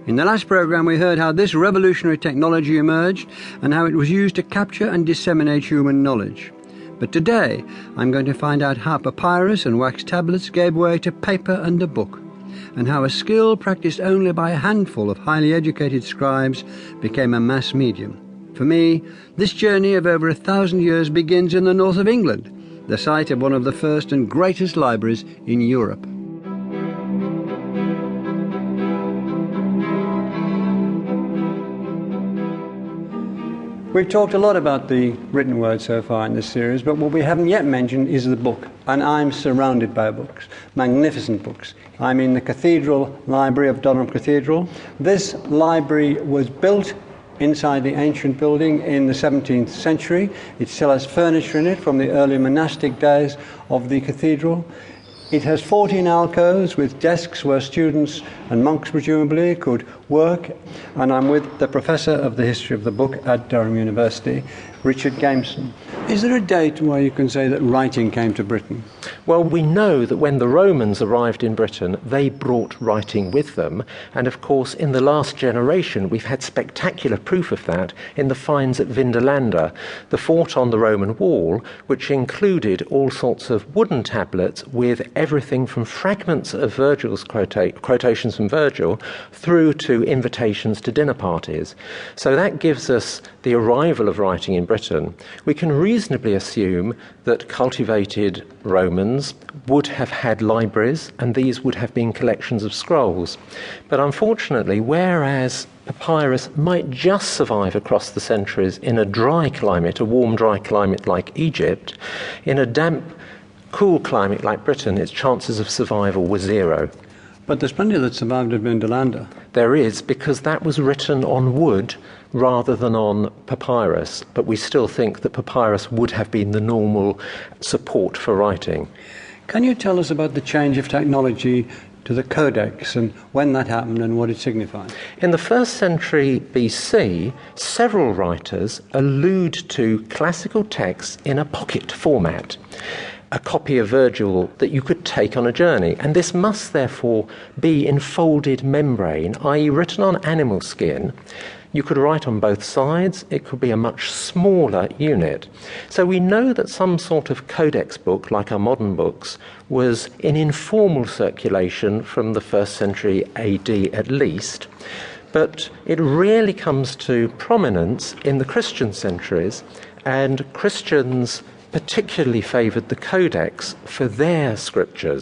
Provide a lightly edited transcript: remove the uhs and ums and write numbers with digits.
In the last programme we heard how this revolutionary technology emerged and how it was used to capture and disseminate human knowledge. But today I'm going to find out how papyrus and wax tablets gave way to paper and a book, and how a skill practised only by a handful of highly educated scribes became a mass medium. For me, this journey of over 1,000 years begins in the north of England, the site of one of the first and greatest libraries in Europe. We've talked a lot about the written word so far in this series, but what we haven't yet mentioned is the book. And I'm surrounded by books, magnificent books. I'm in the Cathedral Library of Durham Cathedral. This library was built inside the ancient building in the 17th century. It still has furniture in it from the early monastic days of the cathedral. It has 14 alcoves with desks where students and monks presumably could work. And I'm with the Professor of the History of the Book at Durham University, Richard Gameson. Is there a date where you can say that writing came to Britain? Well, we know that when the Romans arrived in Britain, they brought writing with them. And of course, in the last generation, we've had spectacular proof of that in the finds at Vindolanda, the fort on the Roman wall, which included all sorts of wooden tablets with everything from fragments of Virgil's quotations from Virgil through to invitations to dinner parties. So that gives us the arrival of writing in Britain. We can reasonably assume that cultivated Romans would have had libraries, and these would have been collections of scrolls. But unfortunately, whereas papyrus might just survive across the centuries in a dry climate, a warm, dry climate like Egypt, in a damp, cool climate like Britain, its chances of survival were zero. But there's plenty that survived at Vindolanda. There is, because that was written on wood rather than on papyrus, but we still think that papyrus would have been the normal support for writing. Can you tell us about the change of technology to the codex and when that happened and what it signified? In the 1st century BC, several writers allude to classical texts in a pocket format, a copy of Virgil that you could take on a journey. And this must therefore be in folded membrane, i.e. written on animal skin. You could write on both sides. It could be a much smaller unit. So we know that some sort of codex book, like our modern books, was in informal circulation from the 1st century AD at least. But it really comes to prominence in the Christian centuries, and Christians particularly favoured the codex for their scriptures.